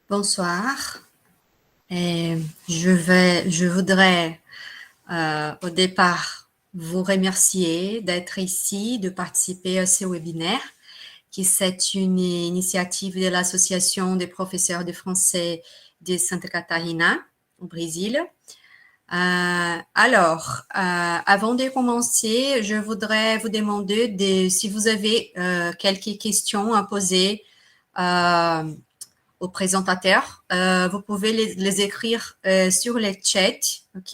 Bonsoir. Et je voudrais au départ vous remercier d'être ici, de participer à ce webinaire, qui c'est une initiative de l'Association des professeurs de français de Santa Catarina, au Brésil. Avant de commencer, je voudrais vous demander si vous avez quelques questions à poser aux présentateurs. Vous pouvez les écrire sur le chat, ok?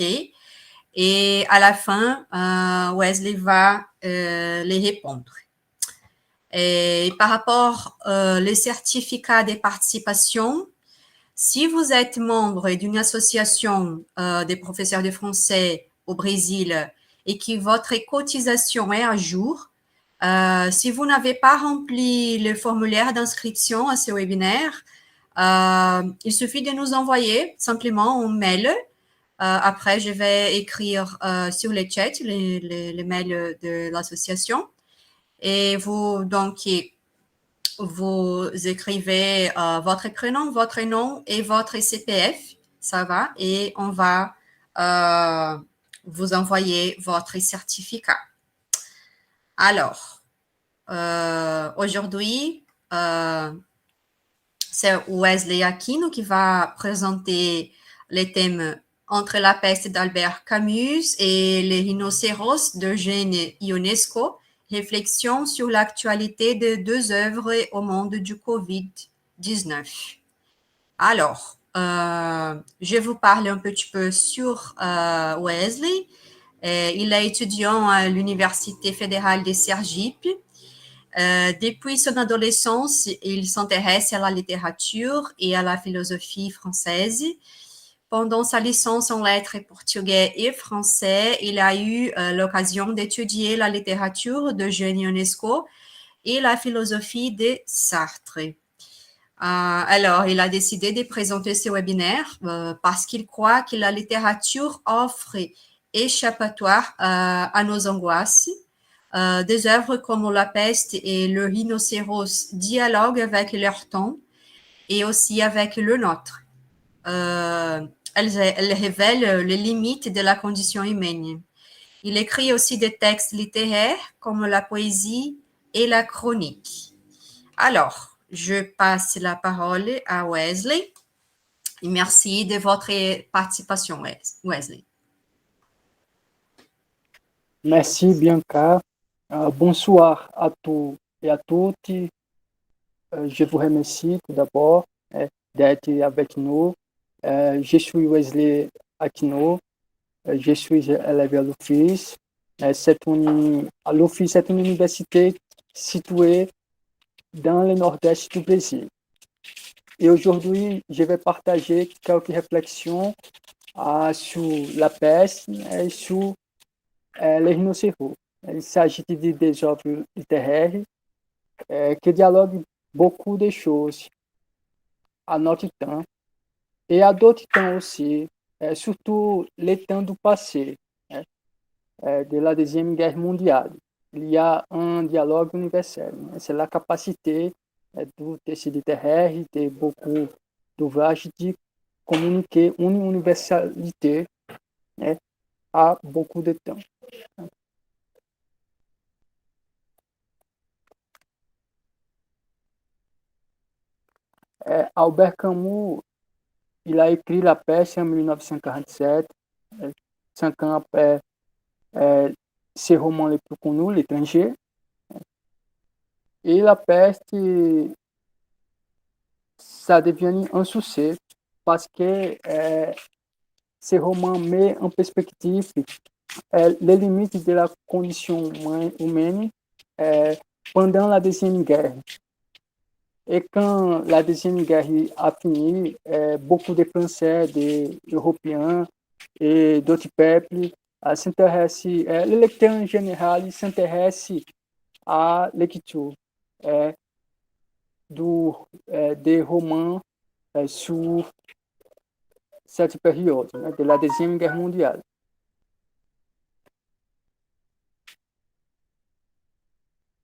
Et à la fin, Wesley va les répondre. Et par rapport les certificats de participation, si vous êtes membre d'une association des professeurs de français au Brésil et que votre cotisation est à jour, si vous n'avez pas rempli le formulaire d'inscription à ce webinaire, il suffit de nous envoyer simplement un mail. Après, je vais écrire sur le chat les mails de l'association. Et vous écrivez votre prénom, votre nom et votre CPF. Ça va. Et on va vous envoyer votre certificat. Alors, aujourd'hui, c'est Wesley Aquino qui va présenter les thèmes Entre la peste d'Albert Camus et les rhinocéros d'Eugène Ionesco, réflexion sur l'actualité de deux œuvres au monde du Covid-19. Alors, je vous parle un petit peu sur Wesley. Il est étudiant à l'Université fédérale de Sergipe. Depuis son adolescence, il s'intéresse à la littérature et à la philosophie française. Pendant sa licence en lettres portugais et français, il a eu l'occasion d'étudier la littérature de Eugène Ionesco et la philosophie de Sartre. Alors, il a décidé de présenter ce webinaire parce qu'il croit que la littérature offre échappatoire à nos angoisses. Des œuvres comme La peste et Le rhinocéros dialoguent avec leur temps et aussi avec le nôtre. Elles révèlent les limites de la condition humaine. Il écrit aussi des textes littéraires comme la poésie et la chronique. Alors, je passe la parole à Wesley. Merci de votre participation, Wesley. Merci, Bianca. Bonsoir à tous et à toutes. Je vous remercie tout d'abord d'être avec nous. Je suis Wesley Aquino. Je suis élève à l'Office. L'Office est une université située dans le nord-est du Brésil. Et aujourd'hui, je vais partager quelques réflexions sur la peste et sur les rhinocéros. Il s'agit de des œuvres littéraires qui dialoguent beaucoup de choses à notre temps et à d'autres temps aussi, surtout les temps du passé, de la Deuxième Guerre mondiale. Il y a un dialogue universel. C'est la capacité du texte littéraire, de beaucoup d'ouvrages, de communiquer une universalité à beaucoup de temps. Albert Camus, il a écrit La peste en 1947, 5 ans après ses romans les plus connus, L'étranger. Et La peste, ça devient un succès parce que ces romans mettent en perspective les limites de la condition humaine pendant la Deuxième Guerre. Et quand la Deuxième Guerre a fini, beaucoup de Français, des Européens et d'autres peuples s'intéressent, le lecteur en général s'intéresse à la lecture des romans sur cette période de la Deuxième Guerre mondiale.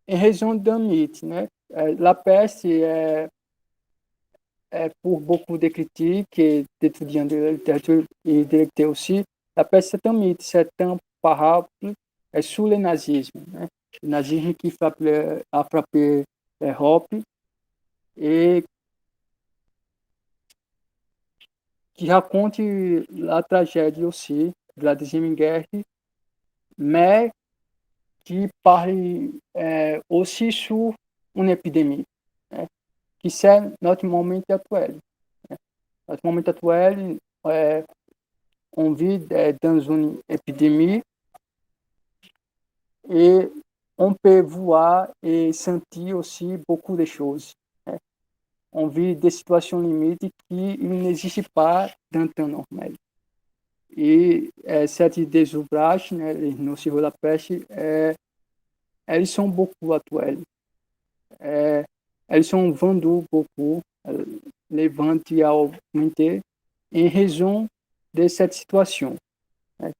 En raison d'un mythe, la peste pour beaucoup de critiques et d'étudiants de littérature et de lecteurs aussi, la peste c'est un mythe, c'est un parable sur le nazisme. Né? Le nazisme qui a frappé l'Europe et qui raconte la tragédie aussi de la Deuxième Guerre, mais qui parle aussi sur une épidémie, né? Que c'est notre moment atuel. Né? Notre moment atuel, on vit dans une épidémie et on peut voir et sentir aussi beaucoup de choses. Né? On vit des situations limites qui n'existent pas dans le temps normal. E sete ouvrages, né, no Cirro da Peste, eles são beaucoup atuels. Eles sont vendus beaucoup, les ventes a augmenté em raison de cette situation, né,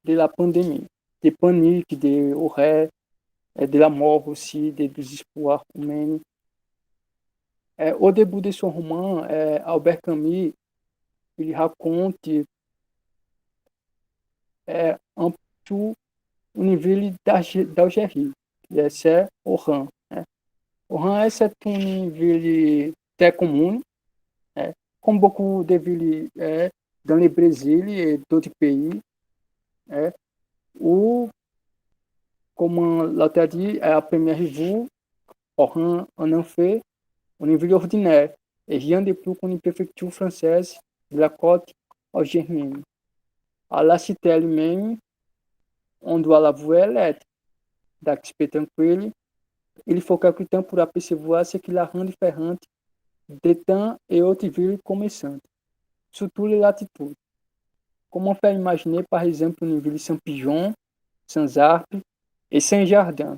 de la pandémie, de panique, de horreur, de la mort aussi, de désespoir humain. Au début de son roman, Albert Camus, il raconte un peu une ville d'Algérie, et c'est Oran. Né? Oran c'est une ville très commune, né? Comme beaucoup de villes dans le Brésil et d'autres pays, né? Où, comme l'auteur dit, à première vue, Oran en effet une ville ordinaire et rien de plus qu'une préfecture française de la côte algérienne. À la cité elle-même, on doit l'avouer, elle est d'aspect tranquille. Il faut quelque temps pour apercevoir ce qui la rend différente de temps et autres villes commerçantes, surtout les latitudes. Comment faire imaginer, par exemple, une ville sans pigeons, sans arbres et sans jardin,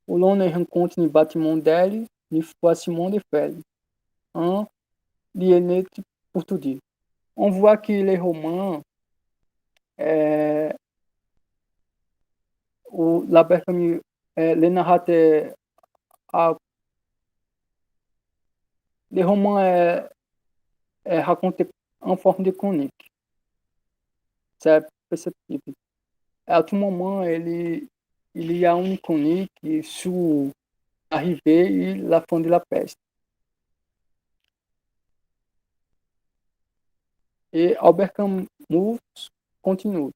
où l'on ne rencontre ni bâtiment d'elle, ni fracement de fer, un lienette pour tout dire. On voit que les romans, où la personne, les narrateurs, les romans racontés en forme de chronique. C'est perceptible. À tout moment, il y a une chronique sur l'arrivée et la fin de la peste. Et Albert Camus continue.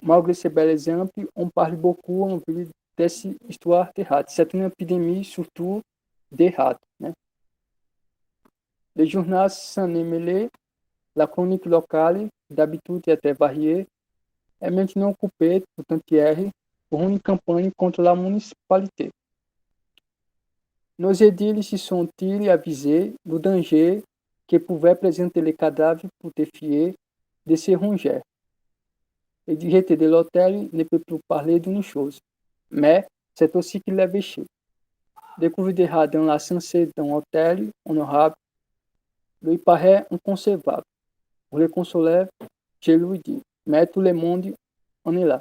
Malgré ces bels exemples, on parle beaucoup en ville de cette histoire de ratos. C'est une épidémie surtout de ratos. Né? Les journaux s'en est mêlé, la chronique locale, d'habitude était variée, est maintenant occupée tout entière pour une campagne contre la municipalité. Nos édiles se sont-ils avisés do danger que pouvait présenter les cadavres pour défier de se ronger. Le directeur de l'hôtel ne peut plus parler d'une chose, mais c'est aussi qu'il est véché. Découvrir dans la censée d'un hôtel honorable lui paraît inconcevable. Pour le consoler, je lui dis, mais tout le monde en est là.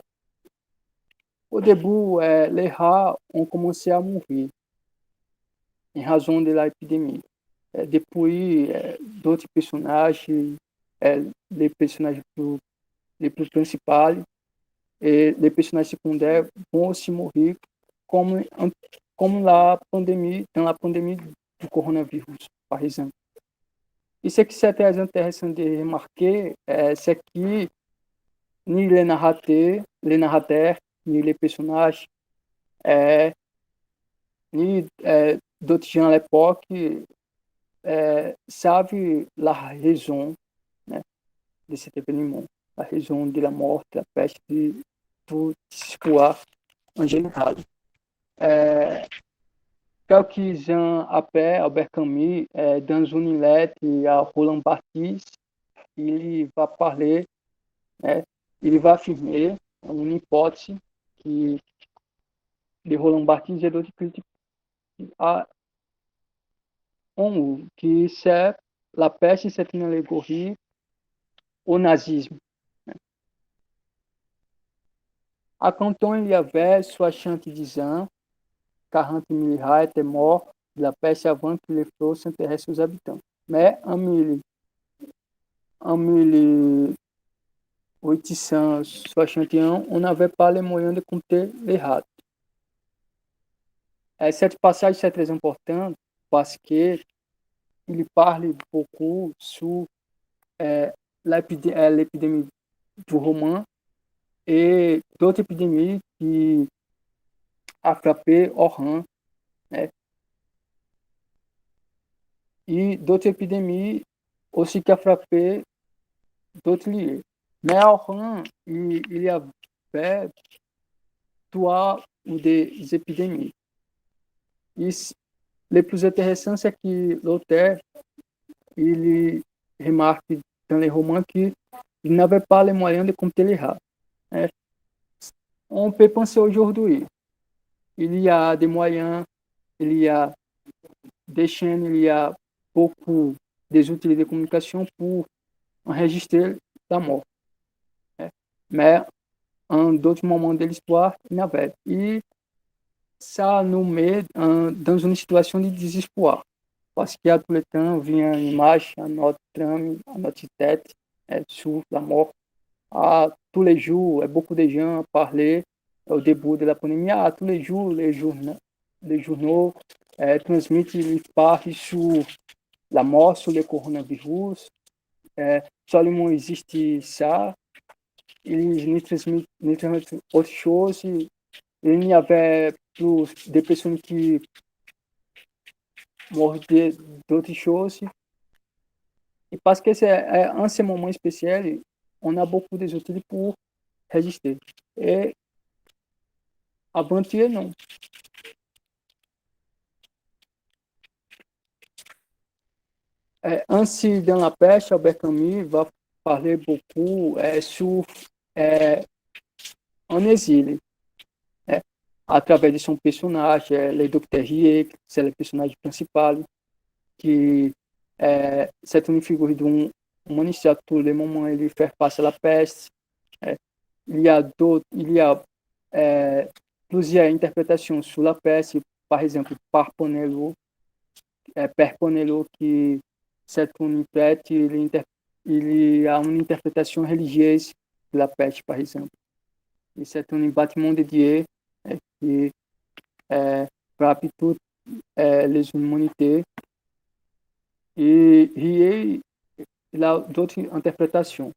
Au début, les rats ont commencé à mourir em razão da epidemia. Depuis, d'autres personnages, les personnages les plus principaux et les personnages secondaires vont aussi mourir comme dans la pandémie du coronavirus, par exemple. E ce qui est très intéressant de remarquer, c'est que ni les narrateurs, ni les personnages, ni d'autres gens à l'époque savent la raison, né, de cet événement, la raison de la mort, de la peste, de tout espoir en général. Quelques ans après, Albert Camus, dans une lettre à Roland Barthes, il va parler, né, il va affirmer une hypothèse que de Roland Barthes et d'autres critiques que c'est la peste, c'est une allégorie au nazisme. À Canton, il y avait 70 ans, 40 000 rats étaient morts de la peste avant que les flots s'intéressent aux habitants. Mais en 1861, on n'avait pas les moyens de compter les rats. Cette passage c'est très important parce que il parle beaucoup sur l'épidémie du roman et d'autres épidémies qui a frappé Oran, né? E d'autres épidémies aussi qui a frappé d'autres lieux. Mais à Oran, il y avait trois ou des épidémies. E le plus intéressant, c'est que l'auteur, il remarque dans les romans qu'il n'avait pas les moyens de compter les rats. Né? On peut penser aujourd'hui, il y a des moyens, il y a des chaînes, il y a beaucoup des outils de communication pour enregistrer la mort. Né? Mais en d'autres moments de l'histoire, il n'y avait. E ça nous met dans une situation de désespoir. Parce qu'à tout le temps, vient une image à notre trame, à notre tête, sur la mort. Tous les jours, beaucoup de gens parlaient au début de la pandémie. Tous les jours, les journaux transmettent, ils parlent sur la mort, sur le coronavirus. Seulement existe ça. Eles ne transmettent autre chose. Il n'y avait plus de personnes qui mouraient d'autres choses. Et parce que c'est en ce moment spécial, on a beaucoup de outils pour résister. Et avant-hier, non. Ainsi, dans la peste, Albert Camus va parler beaucoup sur en exílio, né? Através de son personnage, le Dr. Riek, c'est le personnage principal, que c'est une figure d'un humaniste à tous les moments, il fait face à la peste. Il y a plusieurs interprétations sur la peste, par exemple, par Ponello, Père Ponello, que c'est un prêtre, il a une interprétation religieuse de la peste, par exemple. Et c'est un bâtiment de Dieu qui frappe toutes les humanités. Et il a d'autres interprétations.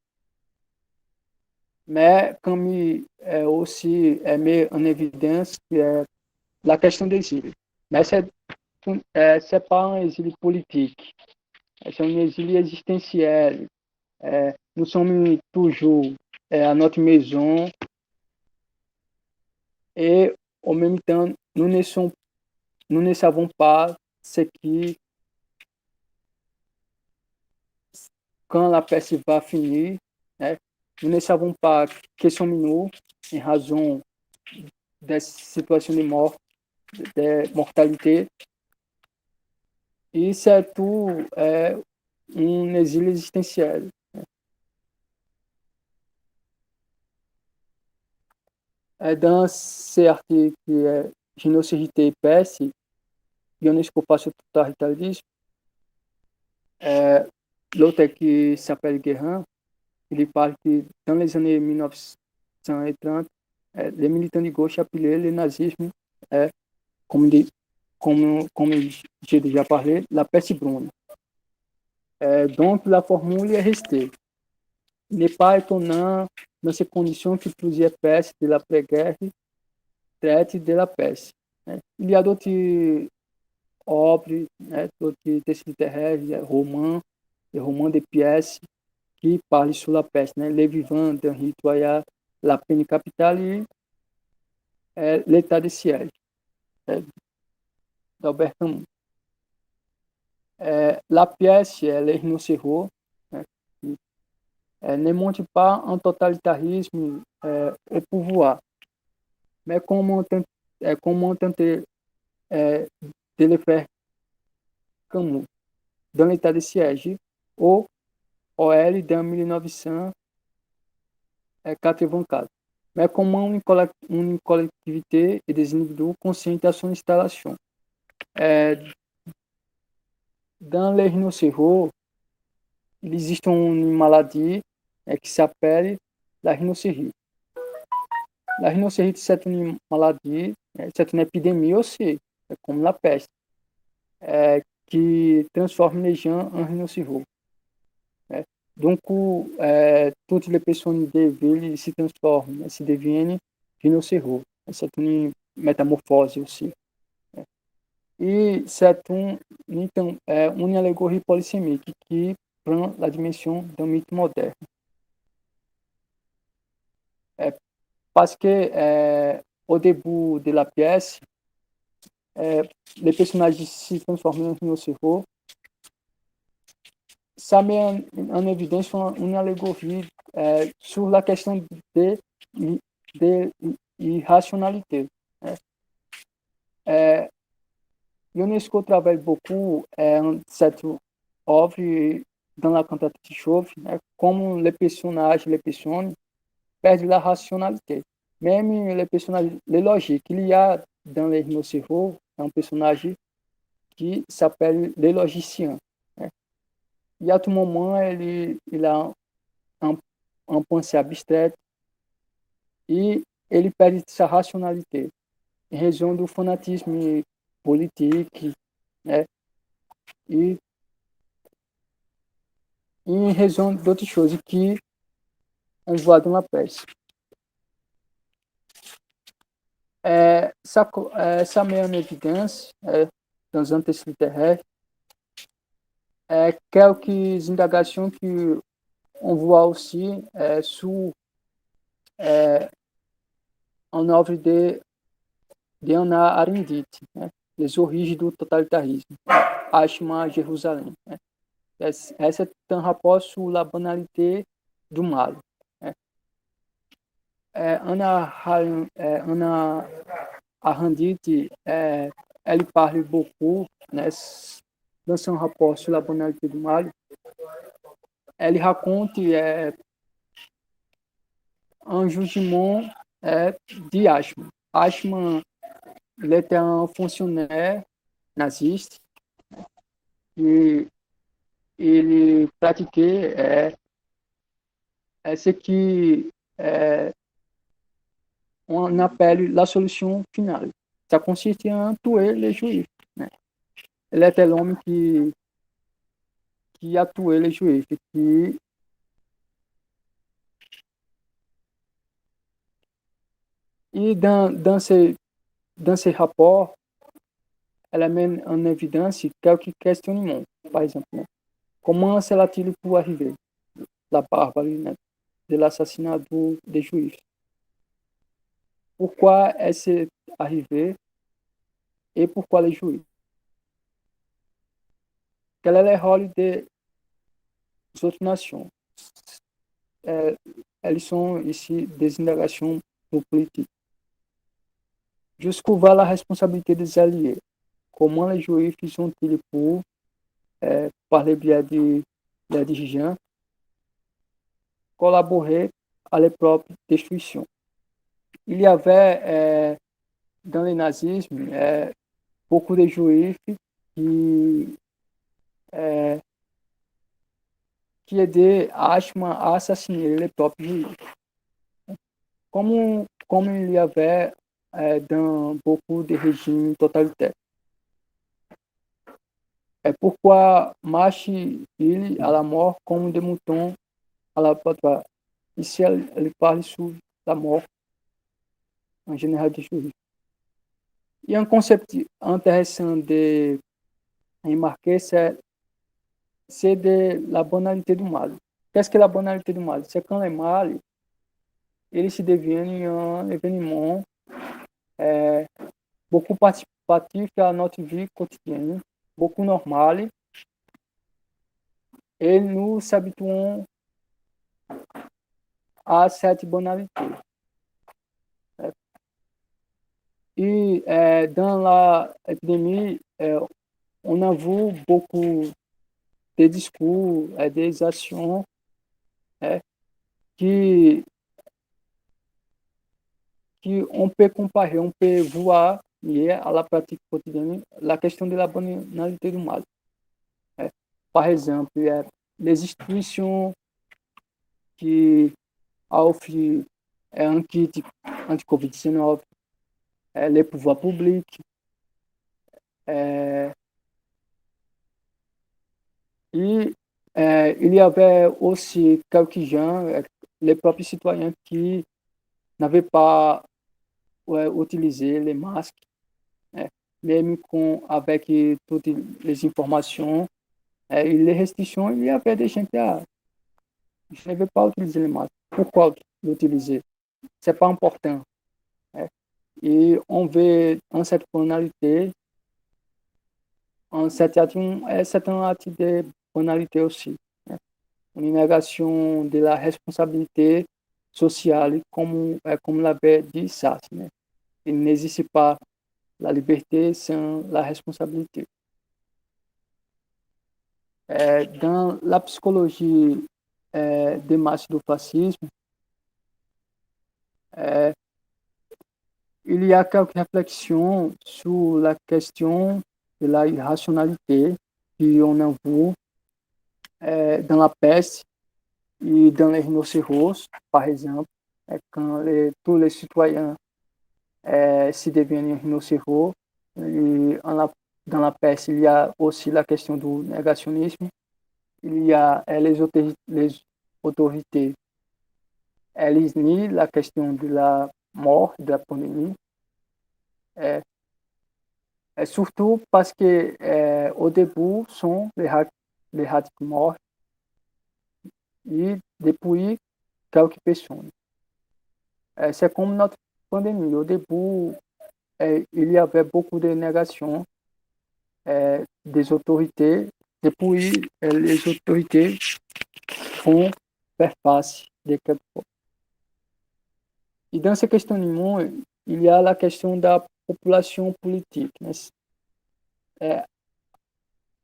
Mais comme il est aussi mis en évidence la question de l'exil. Mais c'est pas un exil politique, c'est un exil existentiel. Nous sommes toujours à notre maison et en même temps, nous ne savons pas ce qui, quand la peste va finir, né? Nous ne savons pas que sommes-nous em razão dessa situação de morte, de mortalité. E certo um exílio existencial. Dans ce article qui est Génocide et peste, Ionesco passe au totalitarisme, l'autre qui s'appelle Guérin, il parle que dans les années 1930, les militants de gauche appelaient le nazisme, comme, comme j'ai déjà parlé, la peste brune. Donc la formule est restée. Il n'est pas étonnant dans ces conditions que plusieurs pestes de l'après-guerre traitent de la peste. Il y a d'autres obras, d'autres textes littéraires, romans de pièces qui parlent sur la peste. Les vivants d'Henri Toyat, La peine capitale et l'état de siège d'Albert Camus. La pièce, Les rhinocéros, ne montre pas un totalitarisme au pouvoir, mais comment tenter de le faire Camus dans l'état de siège ou OL de 1984, mais como uma coletividade e des indivíduos conscientes à son installation. dans les rhinocéros, il existe une maladie qui s'appelle la rhinocérite. La rhinocérite, c'est une maladie, c'est une épidémie aussi, comme la peste, qui transforme les gens en rhinocéros. Donc, toutes les personnes de ville se transforment, se deviennent rhinocéros. C'est une métamorphose aussi. E c'est une allégorie polysémique qui prend la dimension d'un mythe moderne. Parce que au début de la pièce, les personnages se transforment en rhinocéros. Ça met en évidence une allégorie sur la question de irrationalité. Ionesco travaille beaucoup cette œuvre dans la cantate de Chauve, comme les personnages, les personnes perdent la rationalité. Même les personnages, les logiques qu'il y a dans les rhinocéros, un personnage qui s'appelle le logicien. E a tout moment, ele a um pensée abstraite e ele perde sa racionalité em razão do fanatisme político, né? E em razão de outras coisas que on voit dans la presse. Ça met en évidence, dans un texte littéraire, quelques indagations qu'on voit aussi sur une œuvre de Hannah Arendt, Les origens do totalitarisme, Ashma Jerusalém. Essa tem um rapport sur la banalité du mal. Hannah Arendt, elle parle beaucoup, dans son rapport sur la banalité du mal. Elle raconte un jugement de Eichmann. Eichmann, il était un fonctionnaire naziste et il pratiquait ce qui on appelle la solution finale. Ça consiste en tuer les juifs. Il était l'homme qui a tué les juifs. Et dans ces rapports, elle amène en évidence quelques questionnements. Par exemple, comment cela-t-il pu arriver, la barbarie de l'assassinat des juifs? Pourquoi est-ce arrivé et pourquoi les juifs? Quel est le rôle des autres nations? Elles sont ici des indagations politiques. Jusqu'où va la responsabilité des alliés? Comment les juifs sont-ils pour, par le biais de la dirigeants, collaborer à leur propre destruction? Il y avait dans le nazisme beaucoup de juifs qui aidaient Eichmann à assassiner les propres juifs. Comme il y avait dans beaucoup de régimes totalitaires. Pourquoi marchent-ils à la mort comme des moutons à l'abattoir? Ici, elle parle sur la mort en général des juifs. E um conceito intéressant de remarquer, c'est de la banalité du mal. Qu'est-ce que la banalité du mal? C'est quand le mal, il se devient un événement beaucoup participatif à notre vie quotidienne, beaucoup normal, et nous s'habituons à cette banalité. E dans l'épidémie, on a vu beaucoup de discours, des actions que on peut comparer, on peut voir lié à la pratique quotidienne la question de la banalité du mal. par exemple, les institutions qui offrent un kit anti-Covid-19, les pouvoirs publics, euh, et il y avait aussi quelques gens, les propres citoyens qui n'avaient pas utilisé les masques, euh, même avec toutes les informations et les restrictions, il y avait des gens qui je ne vais pas utiliser les masques. Pourquoi l'utiliser? C'est pas important. Hein. Et on veut en cette tonalité, c'est un acte de banalité aussi. Hein. Une négation de la responsabilité sociale, comme l'avait dit Sartre. Né? Il n'existe pas la liberté sans la responsabilité. Dans la psychologie des masses du fascisme, il y a quelques réflexions sur la question de la irrationalité qu'on a vu dans la peste et dans les rhinocéros, par exemple, quand tous les citoyens se deviennent rhinocéros. Et dans la peste, il y a aussi la question du négationnisme. Il y a les autorités, elles nient la question de la mort, de la pandémie. Euh, Surtout parce que au début sont les rats morts et depuis quelques personnes. C'est comme notre pandémie. Au début, il y avait beaucoup de négations des autorités. Depuis, les autorités font faire face de quelque chose. Et dans ce questionnement, il y a la question de la population politique.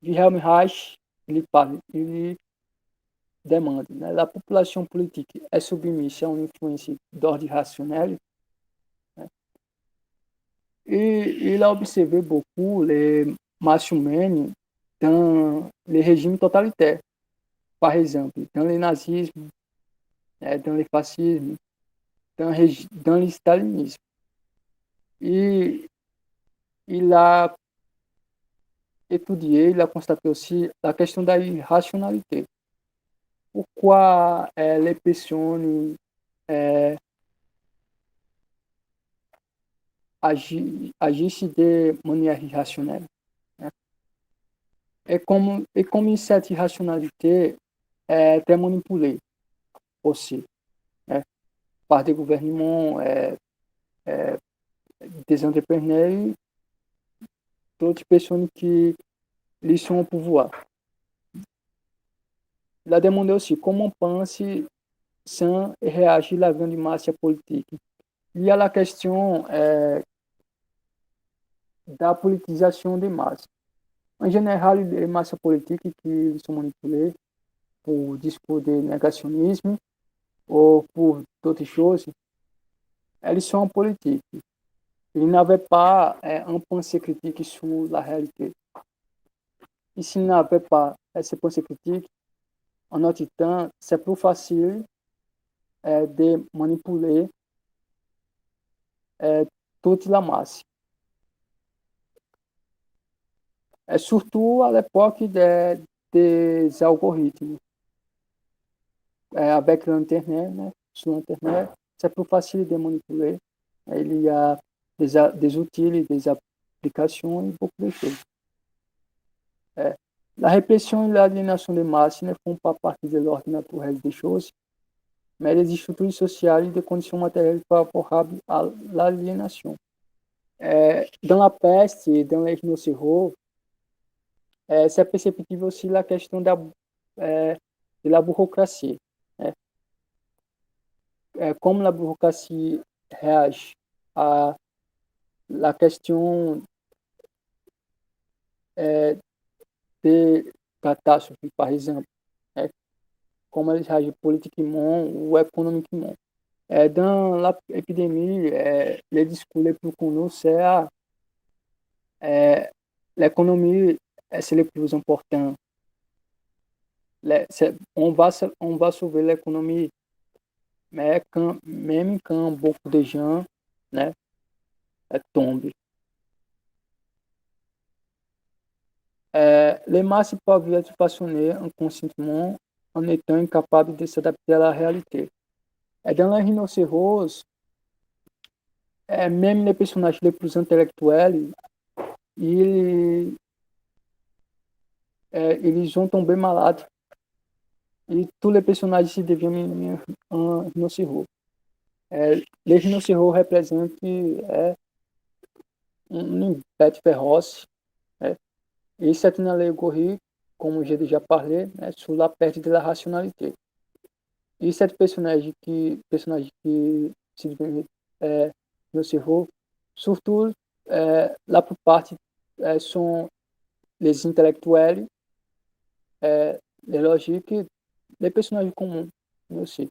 Wilhelm Reich, ele demanda, né? La population politique est soumise à une influence d'ordre rationnel. Né? Et il a observé beaucoup les masses humaines dans les régimes totalitaires. Par exemple, dans le nazisme, dans le fascisme, dans le stalinisme. Et il a étudié, il a constaté aussi la question da irrationalité. Pourquoi les personnes agissent de manière irrationnelle? Né? Et comme cette irrationalité est manipulée aussi né? Par des gouvernements, des entrepreneurs e d'autres personnes qui les sont au pouvoir. Il a demandé aussi comment pense sans réagir la grande masse politique. Il y a la question da politisation des masses. En général, les masses politiques qui sont manipulées pour discours de négationnisme ou pour d'autres choses, elles sont politiques. Ils n'avaient pas un pensée critique sur la réalité. Et s'ils n'avaient pas cette pensée critique, en notre temps, c'est plus facile de manipuler toute la masse. Surtout à l'époque des algorithmes. Avec l'Internet, né? Sur l'Internet, c'est plus facile de manipuler. Il y a des outils, des applications et beaucoup de choses. La répression et l'aliénation des masses ne font pas partie de l'ordre naturel des choses, mais les structures sociales et des conditions matérielles favorables à l'aliénation. Dans la peste et dans les rhinocéros, c'est perceptible aussi la question de la bureaucratie. Comme la bureaucratie réagit à la question de catástrofe, par exemple, como eles réagissent politiquement ou économiquement. Dans l'épidémie, les discours les plus connus, c'est l'économie, c'est le plus important. on va sauver l'économie, mais même quand beaucoup de gens, né, tombent. Les masses peuvent être façonnées inconsciemment en étant incapables de s'adapter à la réalité. Et dans les rhinocéros, même les personnages les plus intellectuels, ils, ils vont tomber malades. E tous les personnages se deviennent un rhinocéros. Les rhinocéros représentent une bête féroce. Et c'est une allégorie, comme j'ai déjà parlé, sur la perte de la rationalité. E cette personagem que se devient rhinocéros, surtout la plupart sont les intellectuels, les logiques, les personnages communs aussi.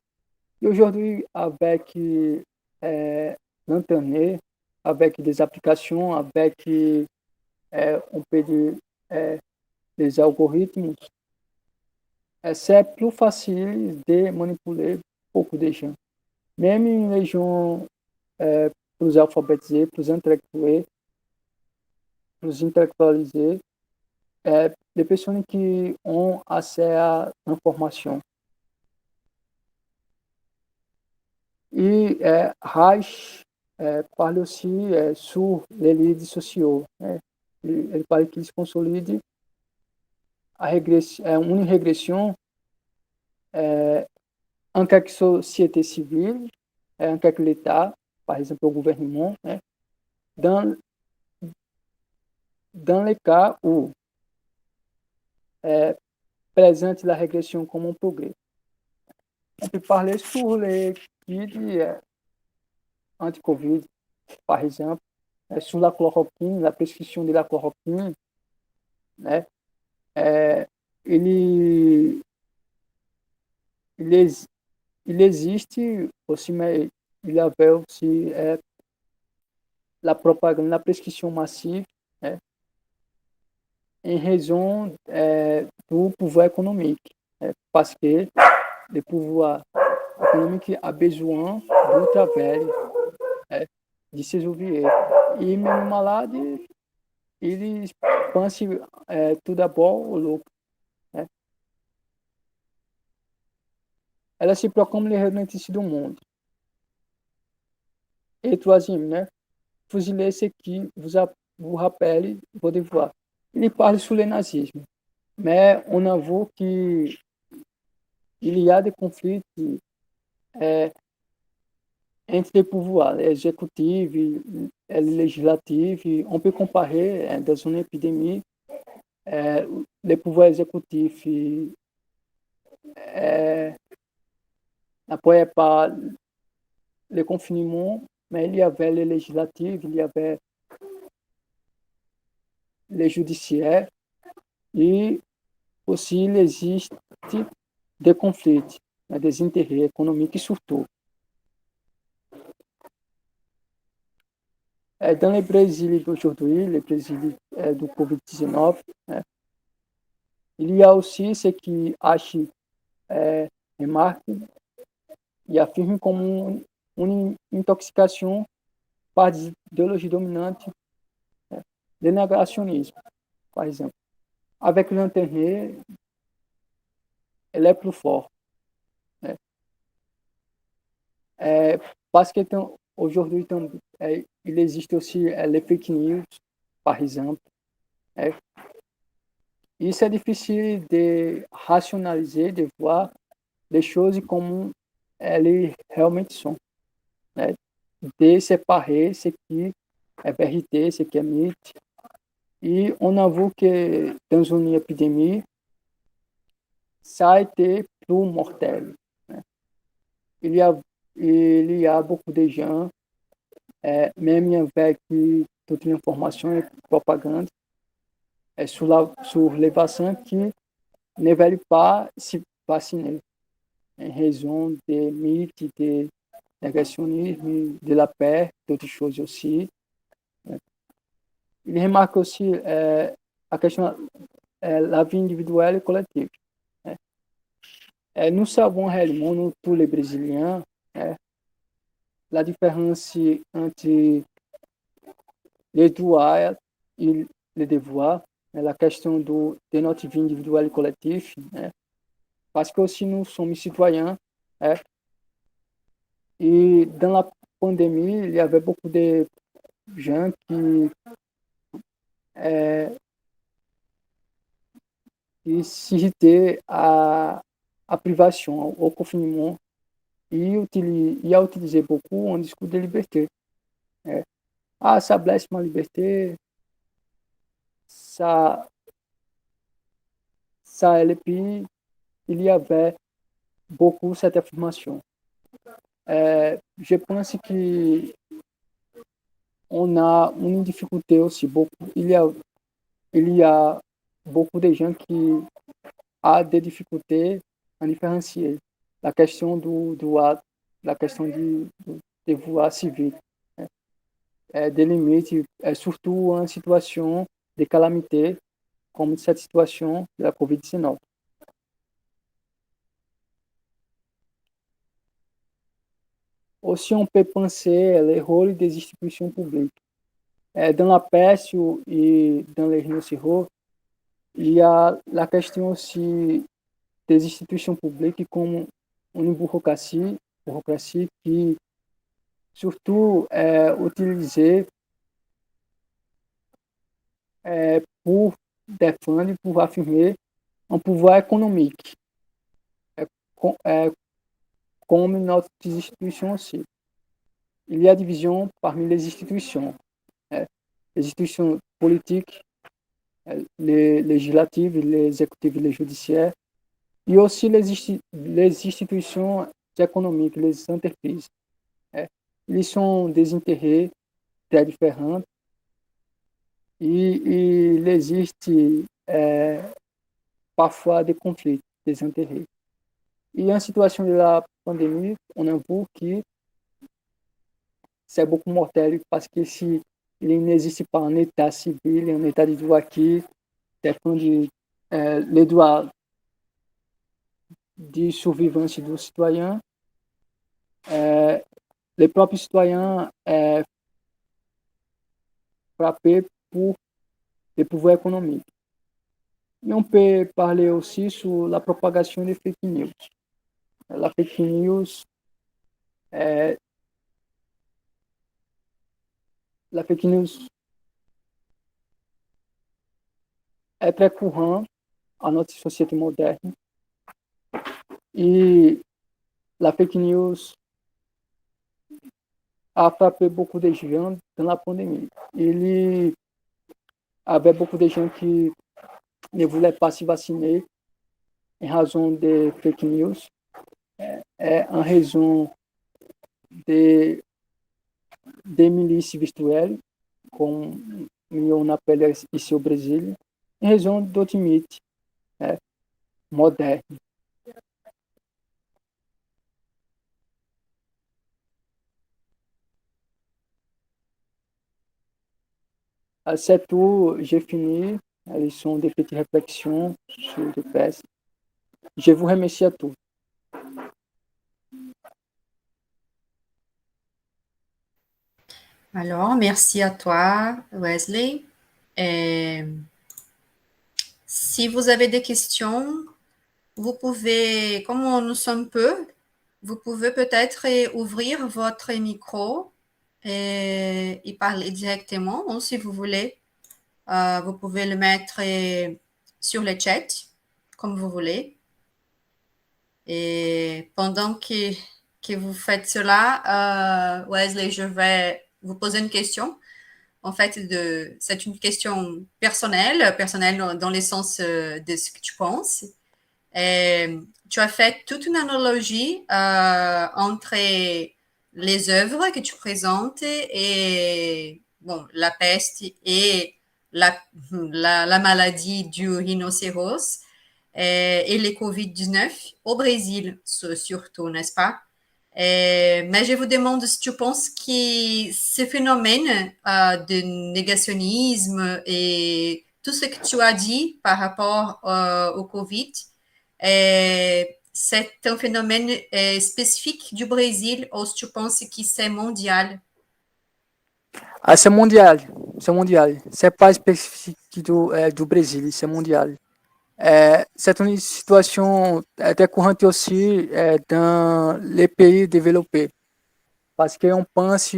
Et aujourd'hui, avec l'Internet, avec des applications, avec, on peut dire, des algorithmes, c'est plus facile de manipuler beaucoup de gens. Même les gens plus alphabétisés, plus intelectualisés, les personnes qui ont accès à l'information. E Reich parle aussi sur les redes sociaux. Ele parle qu'il se consolide une régression en quelque société civile, en quelque l'État, par exemple le gouvernement, dans, dans les cas où présente la régression comme un progrès. On peut parler sur les kits anti-Covid, par exemple, sur la chloroquine, la prescrição de la chloroquine, né? Ele, ele, ele existe aussi, mais il y avait aussi la propagande, la prescrição massive, né? Em raison do pouvoir économique, parce que le pouvoir économique a besoin do travail de ses ouvriers. E mesmo malade, eles pensam tout d'abord au lucro. Ela se proclama les notícias do mundo. Et troisième, né? Fuziler ce qui vous rappelle vos devoirs. Ele parle sur le nazisme, mais on avoue qu'il y a des conflits entre les pouvoirs exécutifs et législatifs. On peut comparer dans une épidémie les pouvoirs exécutifs n'apoyaient pas le confinement, mais il y avait les législatifs, il y avait les judiciaires et aussi il existe des conflits, des intérêts économiques surtout. Dans le Brésil d'aujourd'hui, le Brésil du Covid-19, il y a aussi ceux qui achent, remarquent e affirment como uma intoxicação par idéologie dominante de négationnisme, par exemple. Avec l'Internet, elle est plus forte. Parce que aujourd'hui, il existe aussi les fake news, par exemple. Isso é difícil de racionaliser, de voir les choses como elles realmente são, né? De séparer ce qui est vérité, ce qui est mythe. Et on avoue que dans une épidémie, ça a été plus mortel, né? Il y a beaucoup de gens, même avec toute l'information et propagande, sur les vaccins qui ne veulent pas se vacciner en raison des mythes, de négationnisme, de la peur, d'autres choses aussi. Il remarque aussi a questão da vie individuelle et collective. nous savons réellement, nous tous les Brésiliens, la différence entre les droits e les devoirs, la question de notre vie individuelle et collective, parce que aussi nous sommes citoyens, et dans la pandémie, il y avait beaucoup de gens qui s'irritaient à privation, au confinement, e a utilisé beaucoup un discours de liberté. Ah, ça blesse ma liberté, ça, ça et puis il y avait beaucoup cette affirmation. Je pense que on a une difficulté aussi beaucoup. Il y a beaucoup de gens qui ont des difficultés à différencier la question do ato, la question du devoir civique, des limites, surtout en situation de calamité, comme cette situation de la COVID-19. Aussi, on peut penser le rôle des institutions publiques. Dans la peste et dans les rhinocéros, il y a la question aussi des institutions publiques comme une bureaucratie qui surtout est utilisée pour défendre, pour affirmer un pouvoir économique, comme notre institution aussi. Il y a division parmi les institutions. Les institutions politiques, les législatives, les exécutives, les judiciaires, et aussi les institutions économiques, les entreprises. Ils sont des intérêts très différents e il existe parfois des conflits, des intérêts. Et en situation de la pandémie, on a vu que c'est beaucoup mortel parce que si il n'existe pas un état civil, un état de droit qui défend les droits de survivance dos citoyen, les próprios citoyens frappés pour le pouvoir économique. Et on peut parler aussi sur la propagation des fake news. La fake news, la fake news est très courant à notre société moderne. Et la fake news a frappé beaucoup de gens dans la pandémie. Il y avait beaucoup de gens qui ne voulaient pas se vacciner em razão de fake news, em razão de milícia virtual, como na pele e seu Brasil, em razão do limite moderno. C'est tout, j'ai fini. Elles sont des petites réflexions sur le texte. Je vous remercie à tous. Alors, merci à toi, Wesley. Et si vous avez des questions, vous pouvez, comme nous sommes peu, vous pouvez peut-être ouvrir votre micro et parler directement, ou si vous voulez, vous pouvez le mettre sur le chat, comme vous voulez. Et pendant que vous faites cela, Wesley, je vais vous poser une question. En fait, c'est une question personnelle dans le sens de ce que tu penses. Et tu as fait toute une analogie entre les œuvres que tu présentes et bon, la peste et la maladie du rhinocéros et les Covid-19 au Brésil, surtout, n'est-ce pas? Mais je vous demande si tu penses que ce phénomène de négationnisme et tout ce que tu as dit par rapport au Covid, c'est un phénomène spécifique du Brésil ou tu penses que c'est mondial? Ah, c'est mondial. C'est mondial. C'est pas spécifique du Brésil, c'est mondial. C'est une situation très courante aussi dans les pays développés. Parce qu'on pense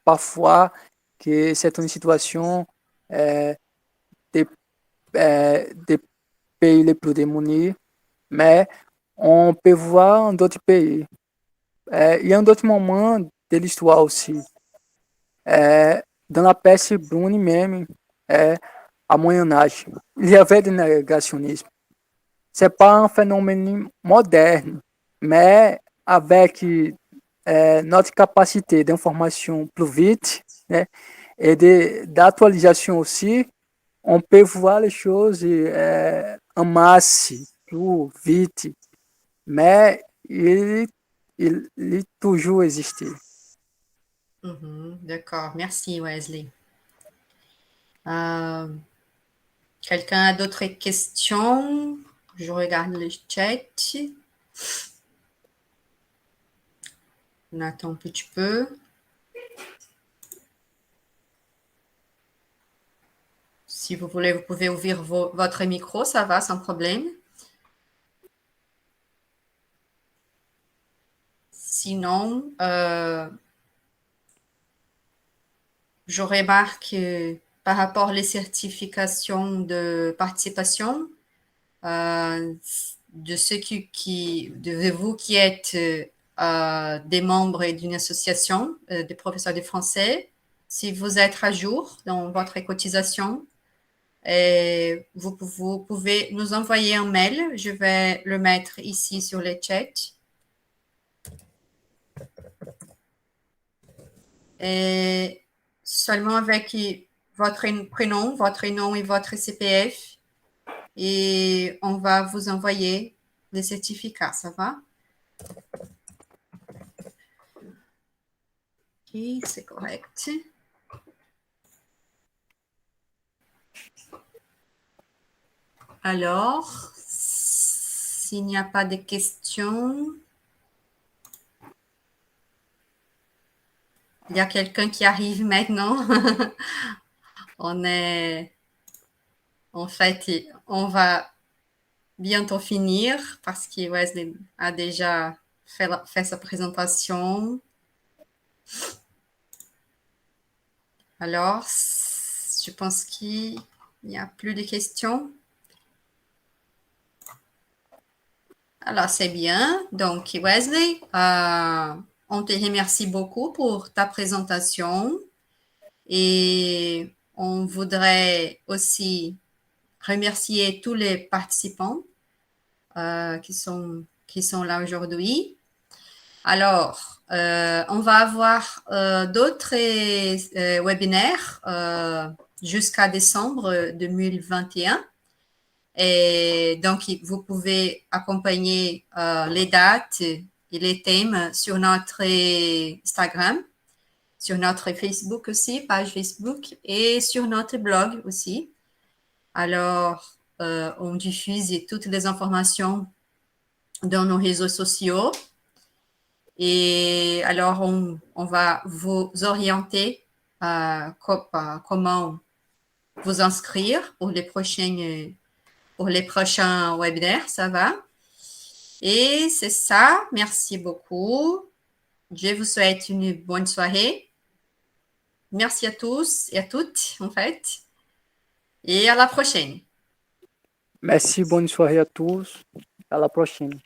parfois que c'est une situation des, des pays les plus démunis, mais on peut voir dans d'autres pays. Il y a d'autres moments de l'histoire aussi. Dans la peste brune même, à Moyen Âge, il y avait du négationnisme. C'est pas un phénomène moderne, mais avec notre capacité d'information plus vite, né, et d'actualisation aussi, on peut voir les choses en masse, plus vite, mais il toujours existé. D'accord, merci Wesley. Quelqu'un a d'autres questions? Je regarde le chat. On attend un petit peu. Si vous voulez, vous pouvez ouvrir votre micro, ça va sans problème. Sinon, je remarque par rapport aux certifications de participation, de ceux de vous qui êtes des membres d'une association des professeurs de français, si vous êtes à jour dans votre cotisation, et vous pouvez nous envoyer un mail. Je vais le mettre ici sur le chat. Et seulement avec votre prénom, votre nom et votre CPF. Et on va vous envoyer les certificats, ça va? Ok, c'est correct. Alors, s'il n'y a pas de questions, il y a quelqu'un qui arrive maintenant. En fait, on va bientôt finir parce que Wesley a déjà fait sa présentation. Alors, je pense qu'il n'y a plus de questions. Alors, c'est bien. Donc, Wesley, on te remercie beaucoup pour ta présentation et on voudrait aussi remercier tous les participants qui sont là aujourd'hui. Alors, on va avoir d'autres webinaires jusqu'à décembre 2021. Et donc, vous pouvez accompagner les dates et les thèmes sur notre Instagram, sur notre Facebook aussi, page Facebook, et sur notre blog aussi. Alors, on diffuse toutes les informations dans nos réseaux sociaux. Et alors, on va vous orienter comment vous inscrire pour les prochains webinaires, ça va? Et c'est ça. Merci beaucoup. Je vous souhaite une bonne soirée. Merci à tous et à toutes, en fait. Et à la prochaine. Merci, bonne soirée à tous. À la prochaine.